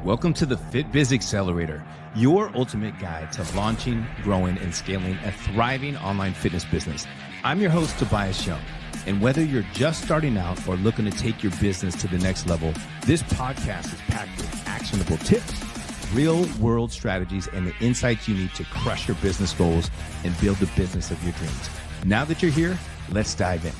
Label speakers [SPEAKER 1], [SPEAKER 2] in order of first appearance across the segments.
[SPEAKER 1] Welcome to the FitBiz Accelerator, your ultimate guide to launching, growing, and scaling a thriving online fitness business. I'm your host, Tobias Young, and whether you're just starting out or looking to take your business to the next level, this podcast is packed with actionable tips, real-world strategies, and the insights you need to crush your business goals and build the business of your dreams. Now that you're here, let's dive in.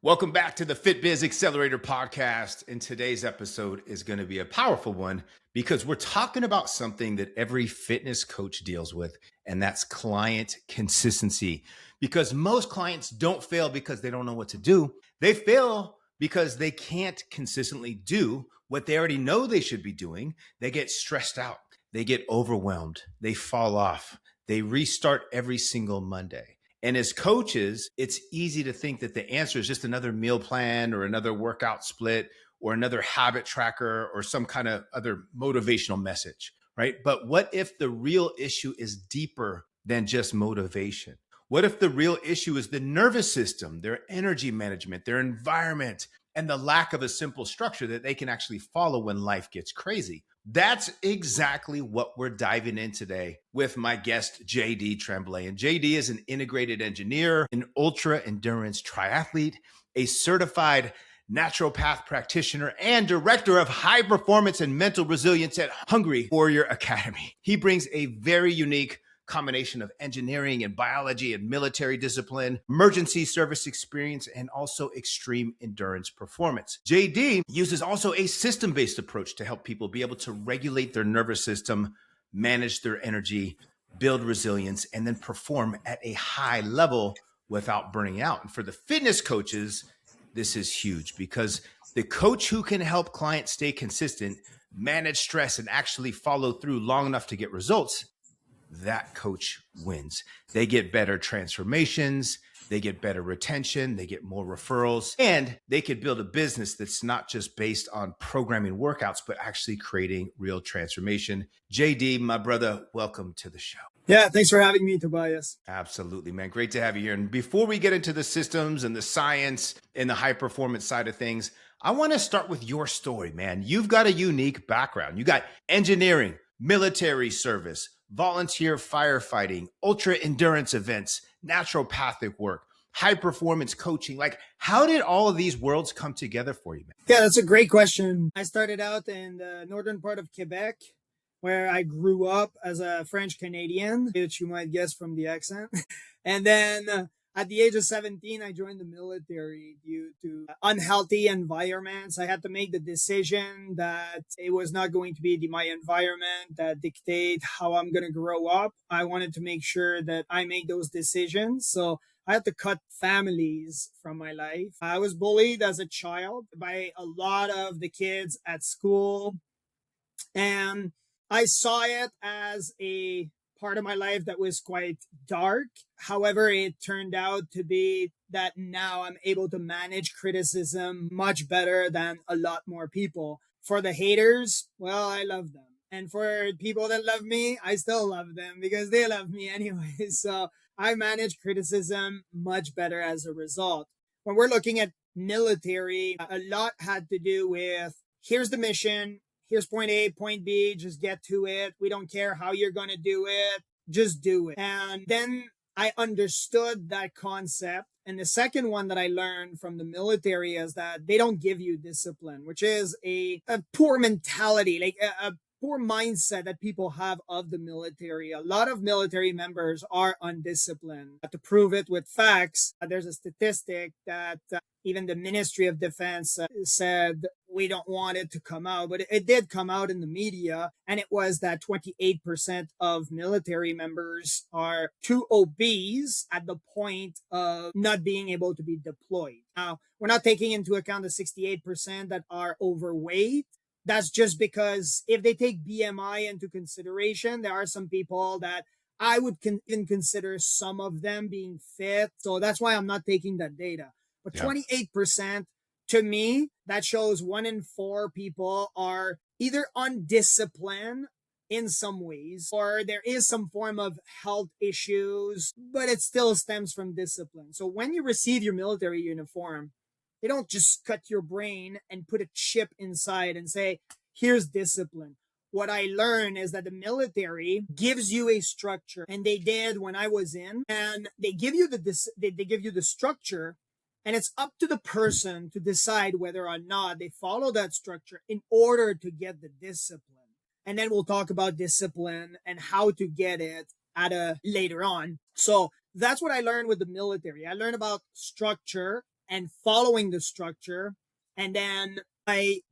[SPEAKER 1] Welcome back to the FitBiz Accelerator Podcast. And today's episode is going to be a powerful one because we're talking about something that every fitness coach deals with, and that's client consistency. Because most clients don't fail because they don't know what to do. They fail because they can't consistently do what they already know they should be doing. They get stressed out. They get overwhelmed. They fall off. They restart every single Monday. And as coaches, it's easy to think that the answer is just another meal plan or another workout split or another habit tracker or some kind of other motivational message, right? But what if the real issue is deeper than just motivation? What if the real issue is the nervous system, their energy management, their environment, and the lack of a simple structure that they can actually follow when life gets crazy? That's exactly what we're diving in today with my guest, JD Tremblay. And JD is an integrated engineer, an ultra endurance triathlete, a certified naturopath practitioner, and director of high performance and mental resilience at Hungry Warrior Academy. He brings a very unique combination of engineering and biology and military discipline, emergency service experience, and also extreme endurance performance. JD uses also a system-based approach to help people be able to regulate their nervous system, manage their energy, build resilience, and then perform at a high level without burning out. And for the fitness coaches, this is huge because the coach who can help clients stay consistent, manage stress, and actually follow through long enough to get results, that coach wins. They get better transformations, they get better retention, they get more referrals, and they could build a business that's not just based on programming workouts, but actually creating real transformation. JD, my brother, welcome to the show.
[SPEAKER 2] Yeah, thanks for having me, Tobias.
[SPEAKER 1] Absolutely, man. Great to have you here. And before we get into the systems and the science and the high performance side of things, I want to start with your story, man. You've got a unique background. You got engineering, military service, volunteer firefighting, ultra endurance events, naturopathic work, high performance coaching. Like, how did all of these worlds come together for you, man?
[SPEAKER 2] Yeah, that's a great question. I started out in the northern part of Quebec, where I grew up as a French Canadian, which you might guess from the accent. And then at the age of 17, I joined the military due to unhealthy environments. I had to make the decision that it was not going to be my environment that dictate how I'm going to grow up. I wanted to make sure that I make those decisions. So I had to cut families from my life. I was bullied as a child by a lot of the kids at school. And I saw it as a part of my life that was quite dark. However, it turned out to be that now I'm able to manage criticism much better than a lot more people. For the haters, well, I love them. And for people that love me, I still love them because they love me anyway. So I manage criticism much better as a result. When we're looking at military, a lot had to do with here's the mission. Here's point A, point B, just get to it. We don't care how you're going to do it. Just do it. And then I understood that concept. And the second one that I learned from the military is that they don't give you discipline, which is a poor mentality, like a poor mindset that people have of the military. A lot of military members are undisciplined. To prove it with facts, there's a statistic that even the Ministry of Defense said we don't want it to come out, but it did come out in the media. And it was that 28% of military members are too obese at the point of not being able to be deployed. Now, we're not taking into account the 68% that are overweight. That's just because if they take BMI into consideration, there are some people that I would even consider some of them being fit. So that's why I'm not taking that data. But 28%, to me, that shows 1 in 4 people are either undisciplined in some ways, or there is some form of health issues, but it still stems from discipline. So when you receive your military uniform, They don't just cut your brain and put a chip inside and say, here's discipline. What I learned is that the military gives you a structure, and they did when I was in, and they give you they give you the structure, and it's up to the person to decide whether or not they follow that structure in order to get the discipline. And then we'll talk about discipline and how to get it at a later on. So that's what I learned with the military. I learned about structure and following the structure, and then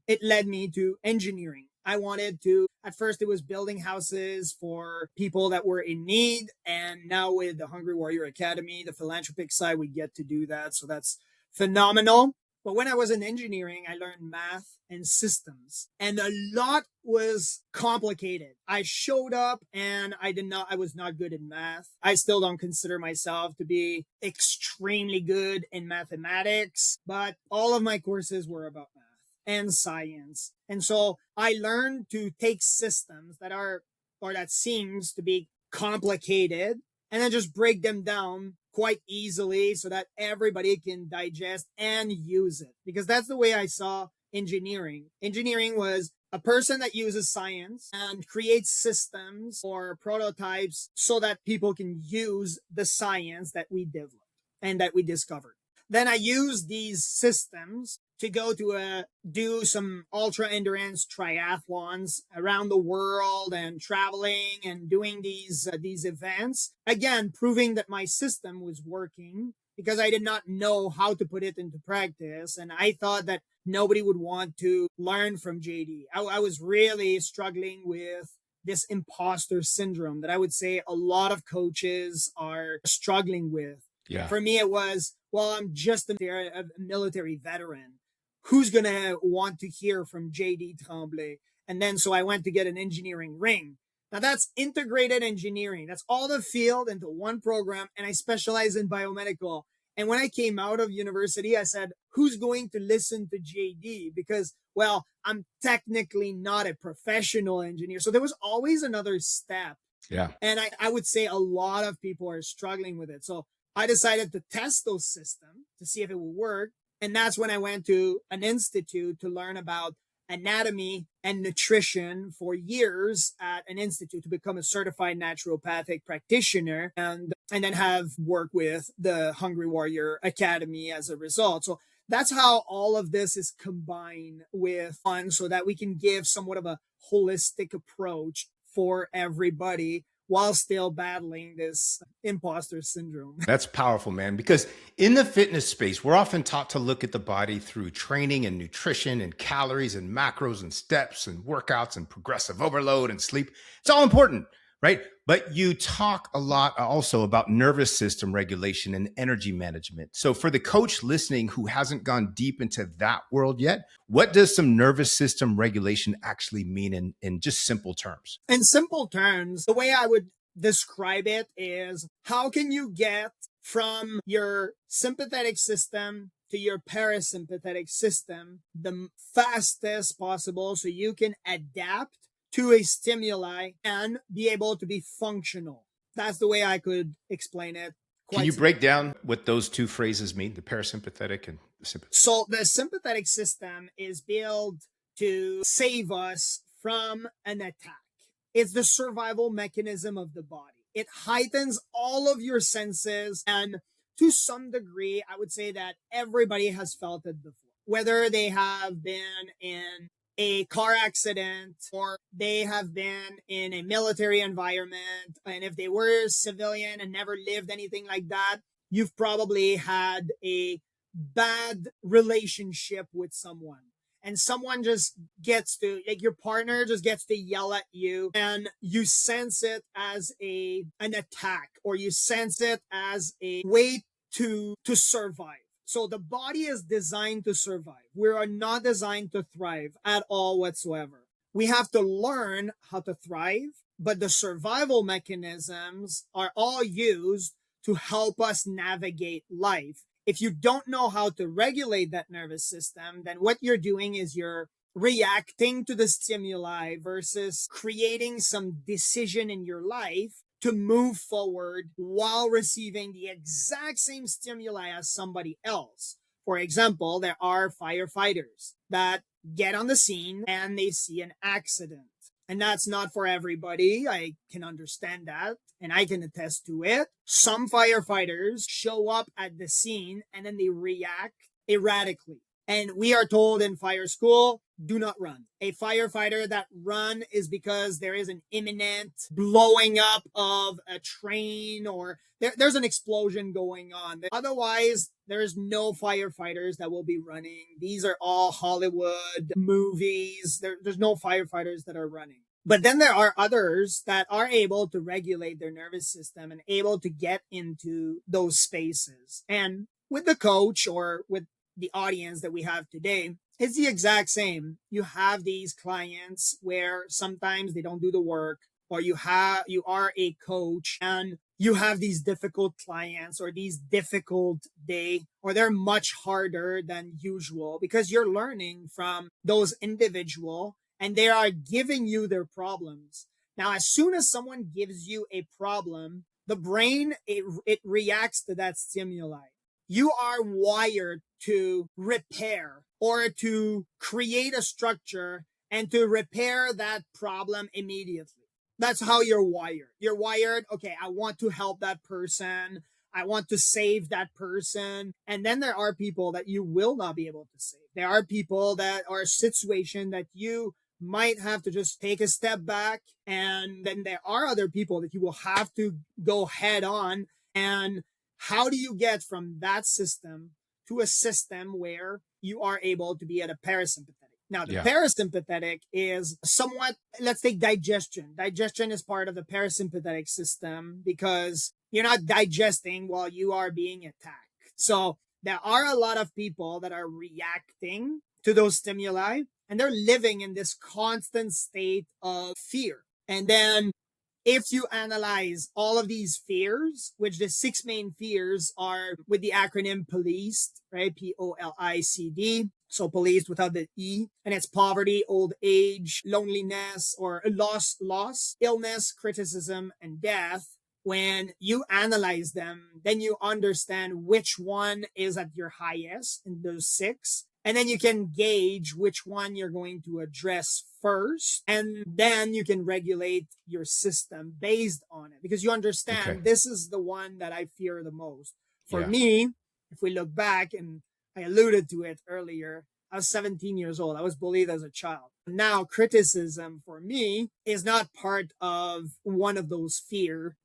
[SPEAKER 2] it led me to engineering. I wanted to, at first it was building houses for people that were in need. And now with the Hungry Warrior Academy, the philanthropic side, we get to do that. So that's phenomenal. But when I was in engineering, I learned math and systems, and a lot was complicated. I showed up and I was not good in math. I still don't consider myself to be extremely good in mathematics, but all of my courses were about math and science. And so I learned to take systems that seems to be complicated, and then just break them down quite easily so that everybody can digest and use it. Because that's the way I saw engineering. Engineering was a person that uses science and creates systems or prototypes so that people can use the science that we developed and that we discovered. Then I use these systems to go to do some ultra endurance triathlons around the world and traveling and doing these events. Again, proving that my system was working because I did not know how to put it into practice. And I thought that nobody would want to learn from JD. I was really struggling with this imposter syndrome that I would say a lot of coaches are struggling with.
[SPEAKER 1] Yeah.
[SPEAKER 2] For me, it was, well, I'm just a military veteran. Who's going to want to hear from JD Tremblay? And then so I went to get an engineering ring. Now that's integrated engineering. That's all the field into one program. And I specialize in biomedical. And when I came out of university, I said, who's going to listen to JD? Because, well, I'm technically not a professional engineer. So there was always another step.
[SPEAKER 1] Yeah.
[SPEAKER 2] And I would say a lot of people are struggling with it. So I decided to test those systems to see if it would work. And that's when I went to an institute to learn about anatomy and nutrition for years at an institute to become a certified naturopathic practitioner, and then have worked with the Hungry Warrior Academy as a result. So that's how all of this is combined with fun so that we can give somewhat of a holistic approach for everybody while still battling this imposter syndrome.
[SPEAKER 1] That's powerful, man, because in the fitness space, we're often taught to look at the body through training and nutrition and calories and macros and steps and workouts and progressive overload and sleep. It's all important, right? But you talk a lot also about nervous system regulation and energy management. So for the coach listening who hasn't gone deep into that world yet, what does some nervous system regulation actually mean in just simple terms?
[SPEAKER 2] In simple terms, the way I would describe it is, how can you get from your sympathetic system to your parasympathetic system the fastest possible so you can adapt to a stimuli and be able to be functional. That's the way I could explain it.
[SPEAKER 1] Can you break down what those two phrases mean, the parasympathetic and the sympathetic?
[SPEAKER 2] So the sympathetic system is built to save us from an attack. It's the survival mechanism of the body. It heightens all of your senses, and to some degree, I would say that everybody has felt it before, whether they have been in a car accident or they have been in a military environment. And if they were civilian and never lived anything like that, you've probably had a bad relationship with someone. And someone just gets to, like, your partner just gets to yell at you, and you sense it as an attack, or you sense it as a way to survive. So the body is designed to survive. We are not designed to thrive at all whatsoever. We have to learn how to thrive, but the survival mechanisms are all used to help us navigate life. If you don't know how to regulate that nervous system, then what you're doing is you're reacting to the stimuli versus creating some decision in your life to move forward while receiving the exact same stimuli as somebody else. For example, there are firefighters that get on the scene and they see an accident. And that's not for everybody. I can understand that. And I can attest to it. Some firefighters show up at the scene and then they react erratically. And we are told in fire school, do not run. A firefighter that run is because there is an imminent blowing up of a train or there's an explosion going on. Otherwise, there's no firefighters that will be running. These are all Hollywood movies. There's no firefighters that are running. But then there are others that are able to regulate their nervous system and able to get into those spaces. And with the coach or with the audience that we have today, it's the exact same. You have these clients where sometimes they don't do the work, or you are a coach and you have these difficult clients or these difficult day, or they're much harder than usual because you're learning from those individual and they are giving you their problems. Now, as soon as someone gives you a problem, the brain, it reacts to that stimuli. You are wired to repair or to create a structure and to repair that problem immediately. That's how you're wired. You're wired, okay, I want to help that person. I want to save that person. And then there are people that you will not be able to save. There are people that are a situation that you might have to just take a step back. And then there are other people that you will have to go head on. And how do you get from that system to a system where you are able to be at a parasympathetic? Now, the parasympathetic is somewhat, let's take digestion. Digestion is part of the parasympathetic system because you're not digesting while you are being attacked. So there are a lot of people that are reacting to those stimuli and they're living in this constant state of fear. And then if you analyze all of these fears, which the 6 main fears are with the acronym POLICED, right? POLICD. So policed without the E. And it's poverty, old age, loneliness, or loss, illness, criticism, and death. When you analyze them, then you understand which one is at your highest in those 6. And then you can gauge which one you're going to address first. And then you can regulate your system based on it because you understand this is the one that I fear the most. For me, if we look back, and I alluded to it earlier, I was 17 years old. I was bullied as a child. Now, criticism for me is not part of one of those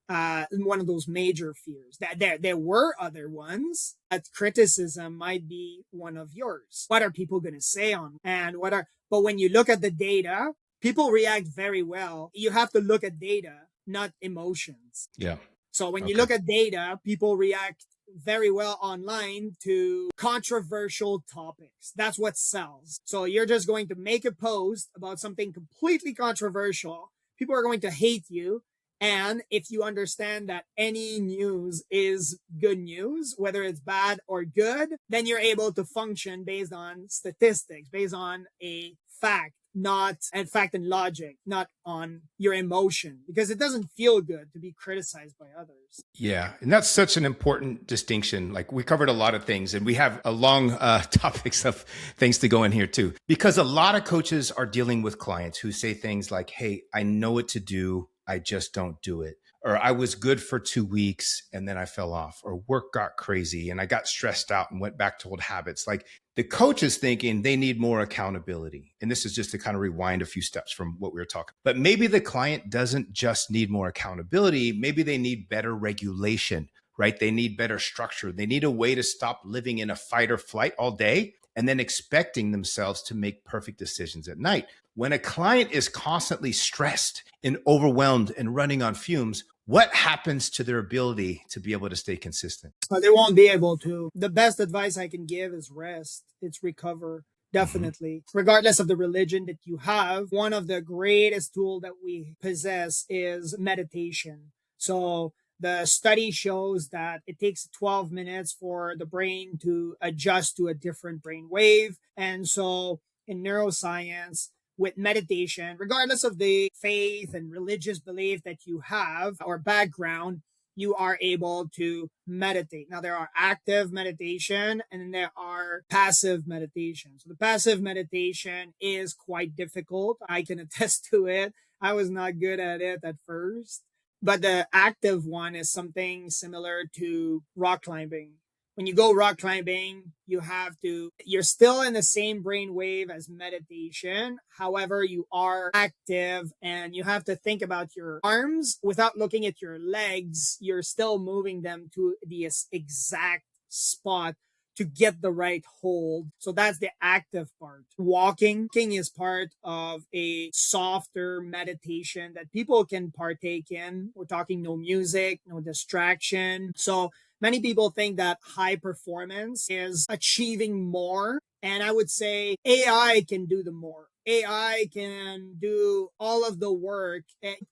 [SPEAKER 2] one of those major fears. There were other ones. That criticism might be one of yours. What are people going to say on? But when you look at the data, people react very well. You have to look at data, not emotions.
[SPEAKER 1] Yeah.
[SPEAKER 2] So when you look at data, people react very well online to controversial topics. That's what sells. So you're just going to make a post about something completely controversial. People are going to hate you. And if you understand that any news is good news, whether it's bad or good, then you're able to function based on statistics, based on a fact. Not and fact and logic, not on your emotion, because it doesn't feel good to be criticized by others.
[SPEAKER 1] Yeah. And that's such an important distinction. Like, we covered a lot of things and we have a long topics of things to go in here too, because a lot of coaches are dealing with clients who say things like, hey, I know what to do, I just don't do it. Or I was good for 2 weeks and then I fell off, or work got crazy and I got stressed out and went back to old habits. Like, the coach is thinking they need more accountability. And this is just to kind of rewind a few steps from what we were talking. But maybe the client doesn't just need more accountability. Maybe they need better regulation, right? They need better structure. They need a way to stop living in a fight or flight all day and then expecting themselves to make perfect decisions at night. When a client is constantly stressed and overwhelmed and running on fumes, what happens to their ability to be able to stay consistent?
[SPEAKER 2] They won't be able to. The best advice I can give is rest. It's recover. Definitely. Regardless of the religion that you have, one of the greatest tools that we possess is meditation. So the study shows that it takes 12 minutes for the brain to adjust to a different brain wave. And so in neuroscience, with meditation, regardless of the faith and religious belief that you have or background, you are able to meditate. Now, there are active meditation and then there are passive meditation. So the passive meditation is quite difficult. I can attest to it. I was not good at it at first. But the active one is something similar to rock climbing. When you go rock climbing, you're still in the same brain wave as meditation. However, you are active and you have to think about your arms without looking at your legs. You're still moving them to the exact spot to get the right hold. So that's the active part. Walking is part of a softer meditation that people can partake in. We're talking no music, no distraction. So many people think that high performance is achieving more. And I would say AI can do the more. AI can do all of the work.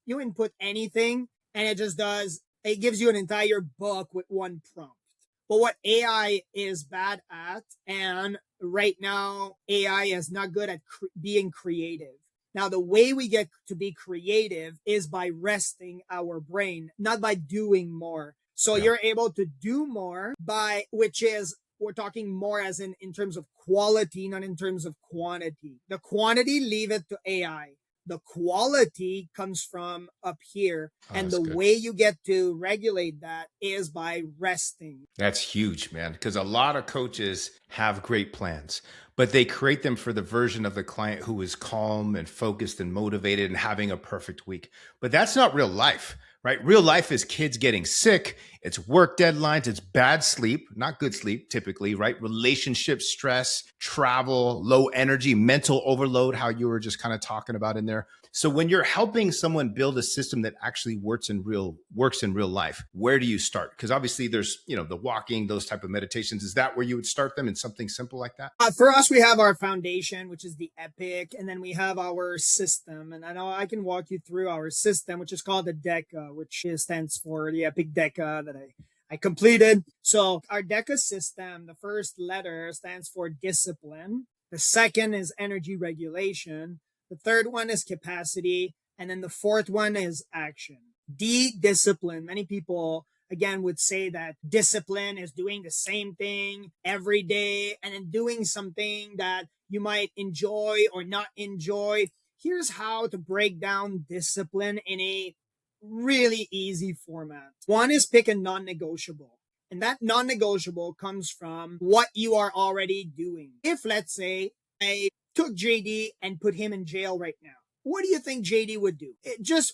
[SPEAKER 2] You input anything and it gives you an entire book with one prompt. But what AI is bad at, and right now AI is not good at being creative. Now, the way we get to be creative is by resting our brain, not by doing more. So you're able to do more we're talking more as in terms of quality, not in terms of quantity. The quantity, leave it to AI. The quality comes from up here. And the way you get to regulate that is by resting.
[SPEAKER 1] That's huge, man. Because a lot of coaches have great plans, but they create them for the version of the client who is calm and focused and motivated and having a perfect week. But that's not real life, right? Real life is kids getting sick. It's work deadlines. It's bad sleep, not good sleep typically, right? Relationship stress, travel, low energy, mental overload, how you were just kind of talking about in there. So when you're helping someone build a system that actually works in real life, where do you start? Because obviously there's, the walking, those type of meditations. Is that where you would start them in something simple like that?
[SPEAKER 2] For us, we have our foundation, which is the Epic, and then we have our system. And I know I can walk you through our system, which is called the DECA, which stands for the Epic DECA that I completed. So our DECA system, the first letter stands for discipline. The second is energy regulation. The third one is capacity. And then the fourth one is action. D, discipline. Many people, again, would say that discipline is doing the same thing every day and then doing something that you might enjoy or not enjoy. Here's how to break down discipline in a really easy format. One is pick a non-negotiable. And that non-negotiable comes from what you are already doing. If, let's say, I took JD and put him in jail right now, what do you think JD would do?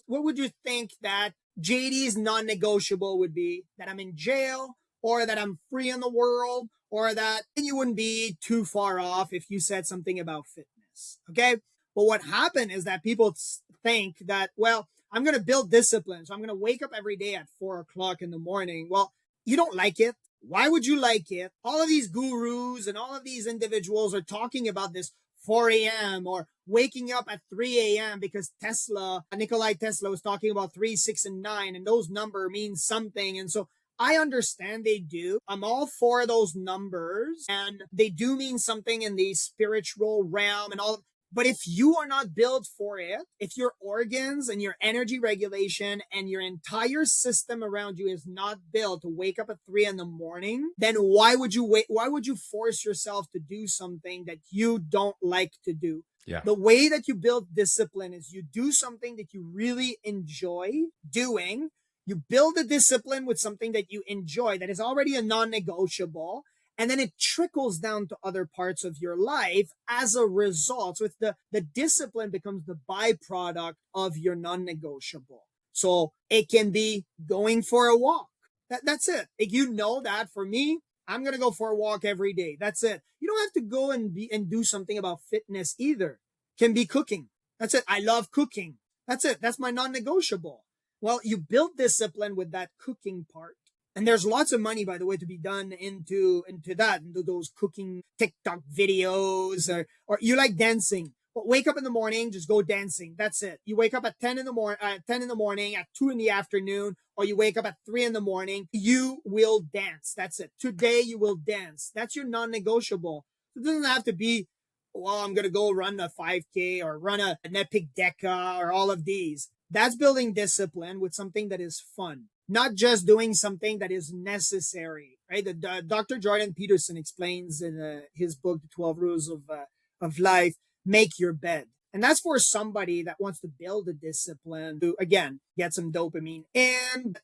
[SPEAKER 2] What would you think that JD's non-negotiable would be? That I'm in jail, or that I'm free in the world, or that you wouldn't be too far off if you said something about fitness. Okay? But what happened is that people think that, well, I'm going to build discipline. So I'm going to wake up every day at 4:00 in the morning. Well, you don't like it. Why would you like it? All of these gurus and all of these individuals are talking about this 4 a.m. or waking up at 3 a.m. because Nikola Tesla was talking about 3, 6, and 9, and those numbers mean something. And so I understand they do. I'm all for those numbers, and they do mean something in the spiritual realm and all. But if you are not built for it, if your organs and your energy regulation and your entire system around you is not built to wake up at 3 in the morning, then why would you wait? Why would you force yourself to do something that you don't like to do?
[SPEAKER 1] Yeah.
[SPEAKER 2] The way that you build discipline is you do something that you really enjoy doing. You build a discipline with something that you enjoy that is already a non-negotiable. And then it trickles down to other parts of your life as a result. So it's the discipline becomes the byproduct of your non-negotiable. So it can be going for a walk. That's it. You know that for me, I'm going to go for a walk every day. That's it. You don't have to go and do something about fitness either. It can be cooking. That's it. I love cooking. That's it. That's my non-negotiable. Well, you build discipline with that cooking part. And there's lots of money, by the way, to be done into those cooking TikTok videos, or you like dancing. Well, wake up in the morning, just go dancing. That's it. You wake up at 10 in the morning, at 2 in the afternoon, or you wake up at 3 in the morning, you will dance. That's it. Today you will dance. That's your non-negotiable. It doesn't have to be, well, I'm going to go run a 5K or run an Epic DECA or all of these. That's building discipline with something that is fun. not just doing something that is necessary, right? Dr. Jordan Peterson explains in his book, The 12 Rules of Life, make your bed. And that's for somebody that wants to build a discipline to, again, get some dopamine. And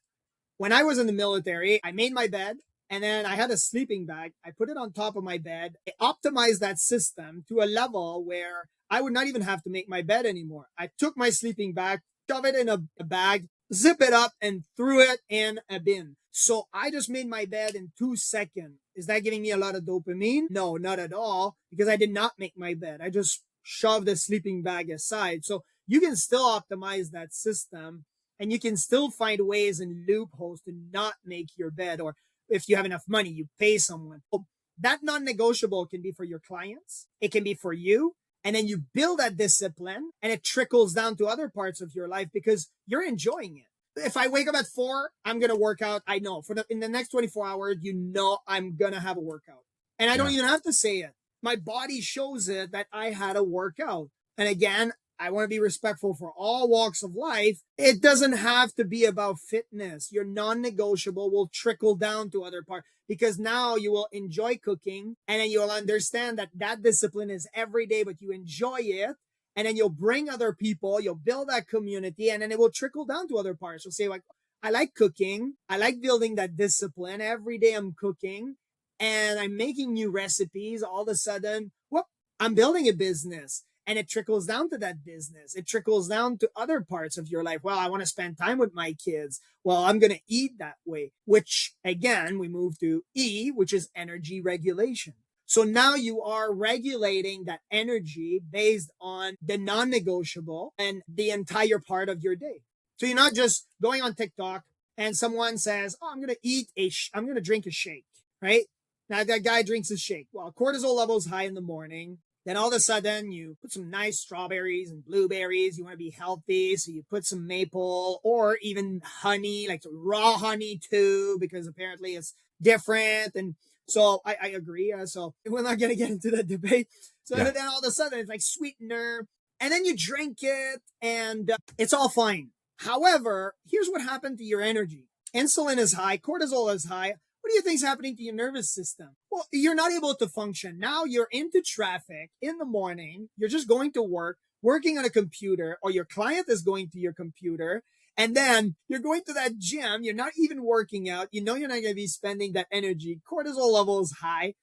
[SPEAKER 2] when I was in the military, I made my bed and then I had a sleeping bag. I put it on top of my bed. I optimized that system to a level where I would not even have to make my bed anymore. I took my sleeping bag, shove it in a bag, zip it up, and threw it in a bin. So I just made my bed in 2 seconds. Is that giving me a lot of dopamine? No, not at all, because I did not make my bed. I just shoved the sleeping bag aside. So you can still optimize that system and you can still find ways and loopholes to not make your bed. Or if you have enough money, you pay someone. That non-negotiable can be for your clients. It can be for you. And then you build that discipline and it trickles down to other parts of your life because you're enjoying it. If I wake up at 4, I'm going to work out. I know in the next 24 hours, I'm going to have a workout. And I don't even have to say it. My body shows it that I had a workout. And again, I want to be respectful for all walks of life. It doesn't have to be about fitness. Your non-negotiable will trickle down to other parts because now you will enjoy cooking and then you'll understand that discipline is every day, but you enjoy it. And then you'll bring other people, you'll build that community, and then it will trickle down to other parts. You'll say, like, I like cooking. I like building that discipline. Every day I'm cooking and I'm making new recipes. All of a sudden, whoop, I'm building a business. And it trickles down to that business. It trickles down to other parts of your life. Well, I want to spend time with my kids. Well, I'm going to eat that way, which again, we move to E, which is energy regulation. So now you are regulating that energy based on the non-negotiable and the entire part of your day. So you're not just going on TikTok and someone says, oh, I'm going to drink a shake, right? Now that guy drinks a shake. Well, cortisol levels high in the morning. Then all of a sudden you put some nice strawberries and blueberries. You want to be healthy. So you put some maple or even honey, like raw honey too, because apparently it's different. And so I agree. So we're not going to get into that debate. So then all of a sudden it's like sweetener and then you drink it and it's all fine. However, here's what happened to your energy. Insulin is high. Cortisol is high. What do you think is happening to your nervous system? Well, you're not able to function. Now you're into traffic in the morning. You're just going to work, working on a computer, or your client is going to your computer. And then you're going to that gym. You're not even working out. You know you're not going to be spending that energy. Cortisol level is high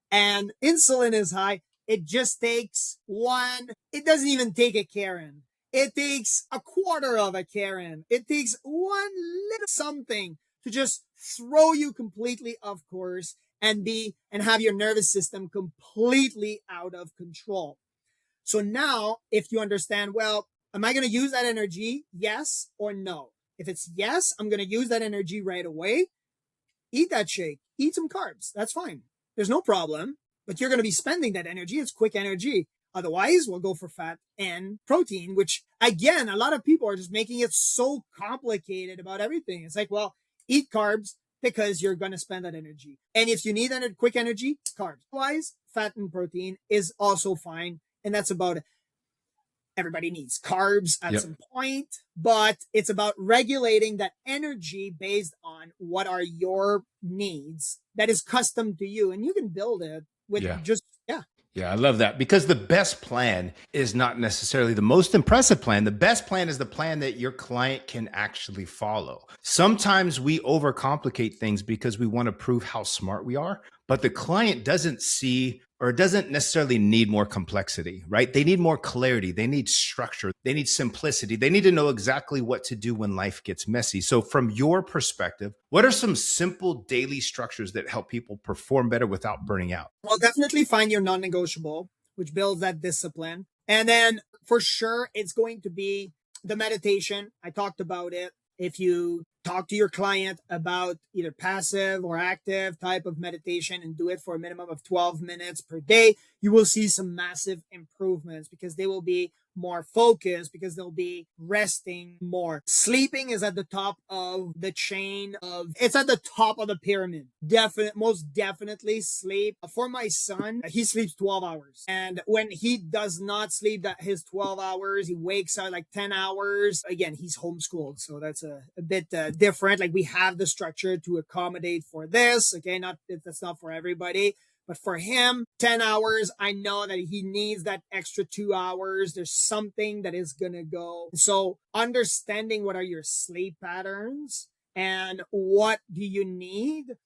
[SPEAKER 2] and insulin is high. It just takes it doesn't even take a Karen. It takes a quarter of a Karen. It takes one little something to just throw you completely off course and have your nervous system completely out of control. So now, if you understand, well, am I going to use that energy? Yes or no? If it's yes, I'm going to use that energy right away. Eat that shake. Eat some carbs. That's fine. There's no problem. But you're going to be spending that energy. It's quick energy. Otherwise, we'll go for fat and protein, which, again, a lot of people are just making it so complicated about everything. It's like, well, eat carbs because you're going to spend that energy. And if you need that quick energy, carbs. Otherwise, fat and protein is also fine. And that's about it. Everybody needs carbs at some point, but it's about regulating that energy based on what are your needs that is custom to you. And you can build it with
[SPEAKER 1] Yeah, I love that because the best plan is not necessarily the most impressive plan. The best plan is the plan that your client can actually follow. Sometimes we overcomplicate things because we want to prove how smart we are, but the client doesn't see or doesn't necessarily need more complexity, right? They need more clarity. They need structure. They need simplicity. They need to know exactly what to do when life gets messy. So from your perspective, what are some simple daily structures that help people perform better without burning out?
[SPEAKER 2] Well, definitely find your non-negotiable, which builds that discipline. And then for sure, it's going to be the meditation. I talked about it. If you talk to your client about either passive or active type of meditation and do it for a minimum of 12 minutes per day, you will see some massive improvements because they will be more focused, because they'll be resting more. Sleeping is at the top of the chain it's at the top of the pyramid. Most definitely sleep. For my son, he sleeps 12 hours. And when he does not sleep his 12 hours, he wakes up like 10 hours. Again, he's homeschooled. So that's a bit different. Like we have the structure to accommodate for this. Okay. That's not for everybody. But for him, 10 hours, I know that he needs that extra 2 hours. There's something that is going to go. So understanding what are your sleep patterns and what do you need,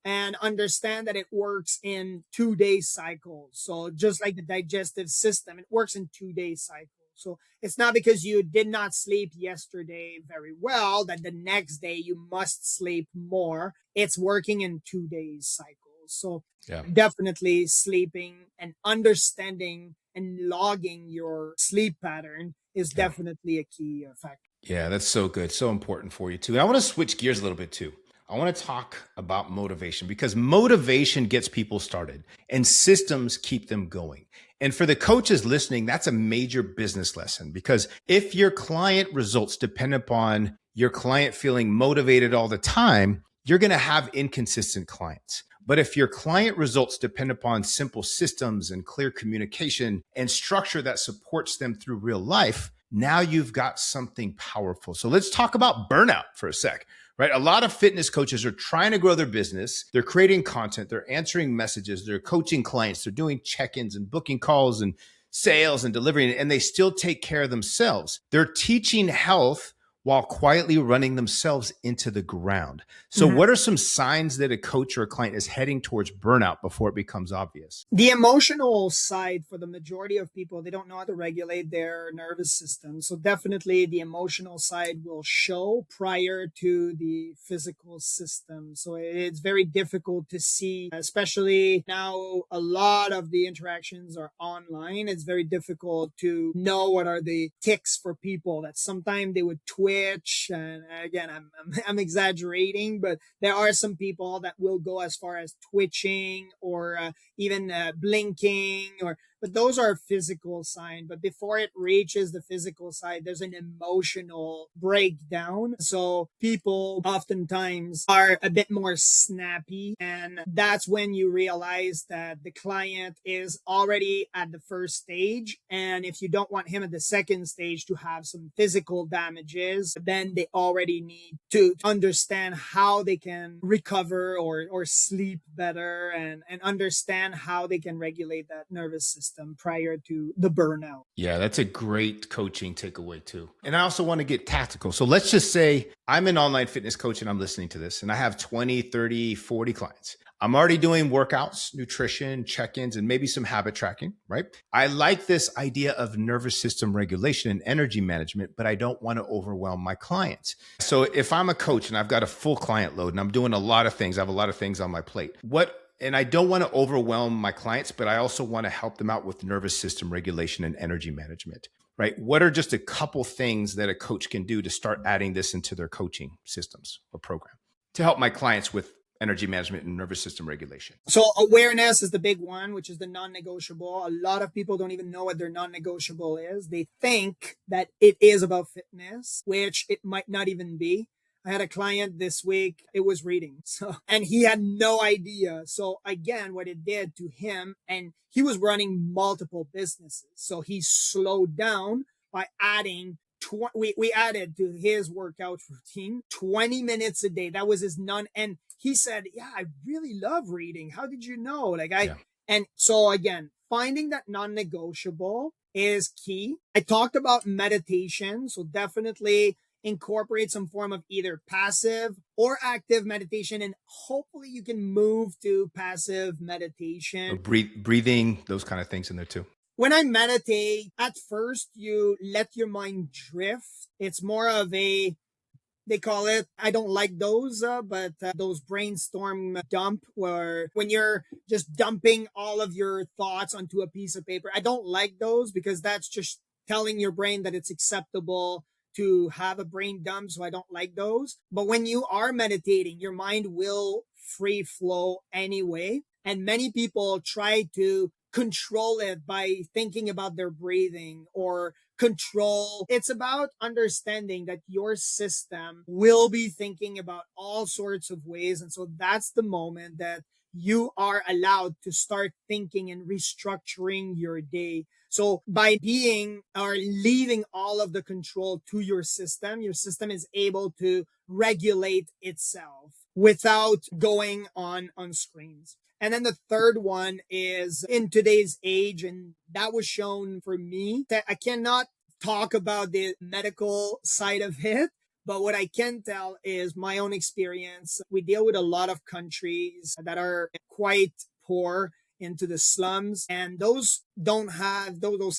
[SPEAKER 2] and understand that it works in 2-day cycles. So just like the digestive system, it works in 2-day cycles. So it's not because you did not sleep yesterday very well that the next day you must sleep more. It's working in 2 days cycles. So definitely sleeping and understanding and logging your sleep pattern is definitely a key factor.
[SPEAKER 1] Yeah, that's so good. So important for you too. And I want to switch gears a little bit too. I want to talk about motivation because motivation gets people started and systems keep them going. And for the coaches listening, that's a major business lesson because if your client results depend upon your client feeling motivated all the time, you're going to have inconsistent clients. But if your client results depend upon simple systems and clear communication and structure that supports them through real life, now you've got something powerful. So let's talk about burnout for a sec, right? A lot of fitness coaches are trying to grow their business. They're creating content. They're answering messages. They're coaching clients. They're doing check-ins and booking calls and sales and delivering, and they still take care of themselves. They're teaching health while quietly running themselves into the ground. So what are some signs that a coach or a client is heading towards burnout before it becomes obvious?
[SPEAKER 2] The emotional side, for the majority of people, they don't know how to regulate their nervous system. So definitely the emotional side will show prior to the physical system. So it's very difficult to see, especially now a lot of the interactions are online. It's very difficult to know what are the tics for people that sometimes they would twitch. And again, I'm exaggerating, but there are some people that will go as far as twitching or even blinking, but those are physical signs. But before it reaches the physical side, there's an emotional breakdown. So people oftentimes are a bit more snappy. And that's when you realize that the client is already at the first stage. And if you don't want him at the second stage to have some physical damages, then they already need to understand how they can recover or sleep better and understand how they can regulate that nervous system prior to the burnout.
[SPEAKER 1] Yeah, that's a great coaching takeaway too. And I also want to get tactical. So let's just say I'm an online fitness coach and I'm listening to this and I have 20, 30, 40 clients. I'm already doing workouts, nutrition, check-ins, and maybe some habit tracking, right? I like this idea of nervous system regulation and energy management, but I don't want to overwhelm my clients. So if I'm a coach and I've got a full client load and I'm doing a lot of things, I have a lot of things on my plate. And I don't want to overwhelm my clients, but I also want to help them out with nervous system regulation and energy management, right? What are just a couple things that a coach can do to start adding this into their coaching systems or program to help my clients with energy management and nervous system regulation?
[SPEAKER 2] So awareness is the big one, which is the non-negotiable. A lot of people don't even know what their non-negotiable is. They think that it is about fitness, which it might not even be. I had a client this week, it was reading. And he had no idea. So again, what it did to him, and he was running multiple businesses. So he slowed down by adding, we added to his workout routine 20 minutes a day. That was his and he said, yeah, I really love reading. How did you know? And so again, finding that non-negotiable is key. I talked about meditation. So definitely incorporate some form of either passive or active meditation, and hopefully you can move to passive meditation.
[SPEAKER 1] Breathing, those kind of things in there too.
[SPEAKER 2] When I meditate, at first you let your mind drift. It's more of they call it, I don't like those, but those brainstorm dump where when you're just dumping all of your thoughts onto a piece of paper. I don't like those because that's just telling your brain that it's acceptable to have a brain dump. So I don't like those. But when you are meditating, your mind will free flow anyway. And many people try to control it by thinking about their breathing or control. It's about understanding that your system will be thinking about all sorts of ways. And so that's the moment that you are allowed to start thinking and restructuring your day. So by being or leaving all of the control to your system is able to regulate itself without going on screens. And then the third one is in today's age, and that was shown for me, that I cannot talk about the medical side of it, but what I can tell is my own experience. We deal with a lot of countries that are quite poor into the slums, and those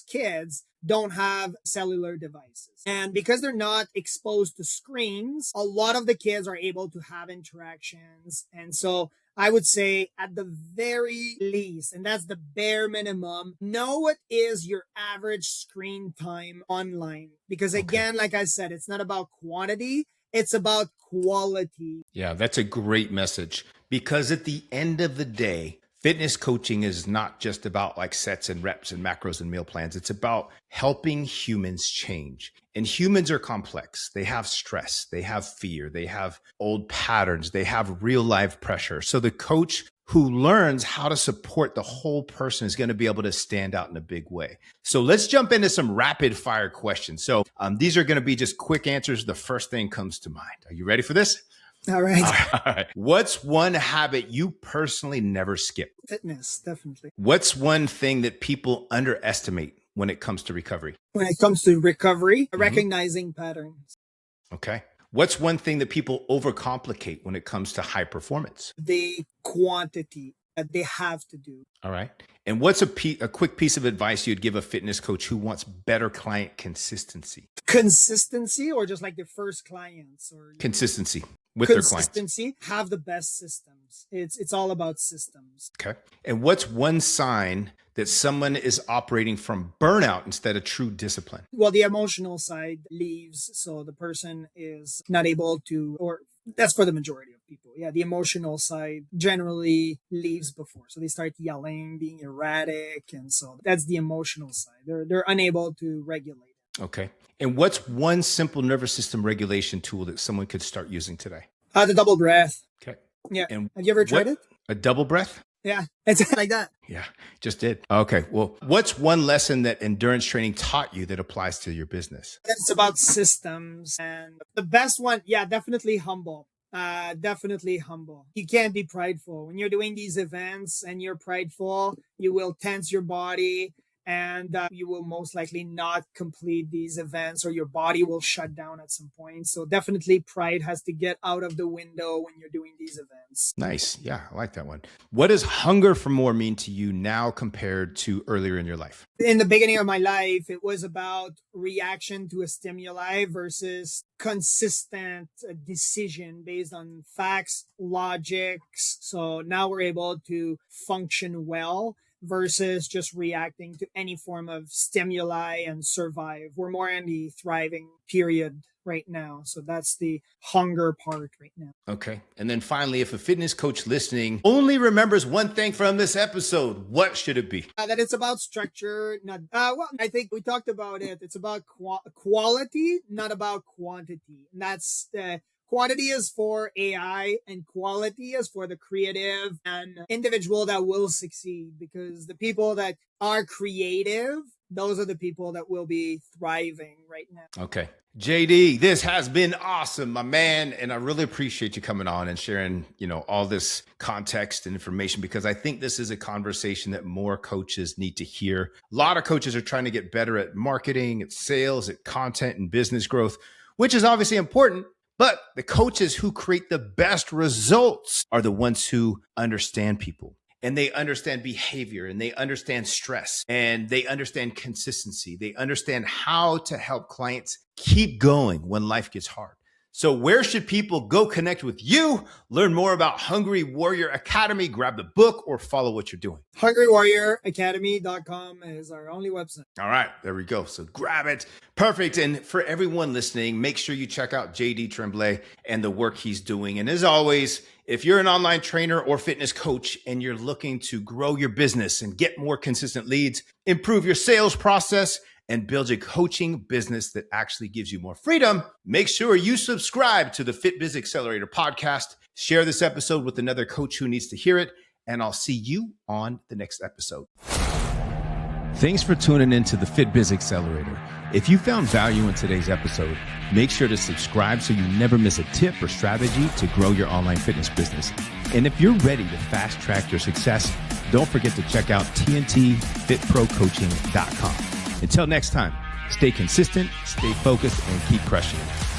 [SPEAKER 2] kids don't have cellular devices. And because they're not exposed to screens, a lot of the kids are able to have interactions. And so I would say at the very least, and that's the bare minimum, know what is your average screen time online. Because again, like I said, it's not about quantity, it's about quality.
[SPEAKER 1] Yeah, that's a great message, because at the end of the day, fitness coaching is not just about like sets and reps and macros and meal plans. It's about helping humans change. And humans are complex. They have stress, they have fear, they have old patterns, they have real life pressure. So the coach who learns how to support the whole person is going to be able to stand out in a big way. So let's jump into some rapid fire questions. So these are going to be just quick answers. The first thing comes to mind. Are you ready for this?
[SPEAKER 2] All right.
[SPEAKER 1] All right. What's one habit you personally never skip?
[SPEAKER 2] Fitness, definitely.
[SPEAKER 1] What's one thing that people underestimate when it comes to recovery?
[SPEAKER 2] When it comes to recovery, recognizing patterns.
[SPEAKER 1] Okay. What's one thing that people overcomplicate when it comes to high performance?
[SPEAKER 2] The quantity that they have to do.
[SPEAKER 1] All right. And what's a quick piece of advice you'd give a fitness coach who wants better client consistency?
[SPEAKER 2] Consistency, or just like the first clients? Or
[SPEAKER 1] consistency with their clients.
[SPEAKER 2] Consistency, have the best systems. It's all about systems.
[SPEAKER 1] Okay. And what's one sign that someone is operating from burnout instead of true discipline?
[SPEAKER 2] Well, the emotional side leaves. So the person is not able to, or that's for the majority of people. Yeah, the emotional side generally leaves before. So they start yelling, being erratic. And so that's the emotional side. They're unable to regulate it.
[SPEAKER 1] Okay. And what's one simple nervous system regulation tool that someone could start using today?
[SPEAKER 2] The double breath.
[SPEAKER 1] Okay.
[SPEAKER 2] Yeah.
[SPEAKER 1] And
[SPEAKER 2] have you ever tried it?
[SPEAKER 1] A double breath?
[SPEAKER 2] Yeah, it's like that.
[SPEAKER 1] Yeah, just did. Okay. Well, what's one lesson that endurance training taught you that applies to your business?
[SPEAKER 2] It's about systems. And the best one, yeah, definitely humble. Definitely humble. You can't be prideful. When you're doing these events and you're prideful, you will tense your body, and you will most likely not complete these events, or your body will shut down at some point. So definitely pride has to get out of the window when you're doing these events.
[SPEAKER 1] Nice. Yeah, I like that one. What does hunger for more mean to you now compared to earlier in your life?
[SPEAKER 2] In the beginning of my life, it was about reaction to a stimuli versus consistent decision based on facts, logics. So now we're able to function well versus just reacting to any form of stimuli and survive. We're more in the thriving period right now. So that's the hunger part right now.
[SPEAKER 1] Okay. And then finally, if a fitness coach listening only remembers one thing from this episode, what should it be?
[SPEAKER 2] That it's about structure. Not well, I think we talked about it. It's about quality, not about quantity. And that's quantity is for AI, and quality is for the creative and individual that will succeed, because the people that are creative, those are the people that will be thriving right now.
[SPEAKER 1] Okay. JD, this has been awesome, my man. And I really appreciate you coming on and sharing, all this context and information, because I think this is a conversation that more coaches need to hear. A lot of coaches are trying to get better at marketing, at sales, at content and business growth, which is obviously important. But the coaches who create the best results are the ones who understand people, and they understand behavior, and they understand stress, and they understand consistency. They understand how to help clients keep going when life gets hard. So where should people go connect with you, learn more about Hungry Warrior Academy, grab the book, or follow what you're doing?
[SPEAKER 2] HungryWarriorAcademy.com is our only website.
[SPEAKER 1] All right, there we go. So grab it. Perfect. And for everyone listening, make sure you check out JD Tremblay and the work he's doing. And as always, if you're an online trainer or fitness coach and you're looking to grow your business and get more consistent leads, improve your sales process, and build a coaching business that actually gives you more freedom, make sure you subscribe to the FitBiz Accelerator Podcast. Share this episode with another coach who needs to hear it, and I'll see you on the next episode. Thanks for tuning in to the FitBiz Accelerator. If you found value in today's episode, make sure to subscribe so you never miss a tip or strategy to grow your online fitness business. And if you're ready to fast track your success, don't forget to check out TNTFitProCoaching.com. Until next time, stay consistent, stay focused, and keep crushing it.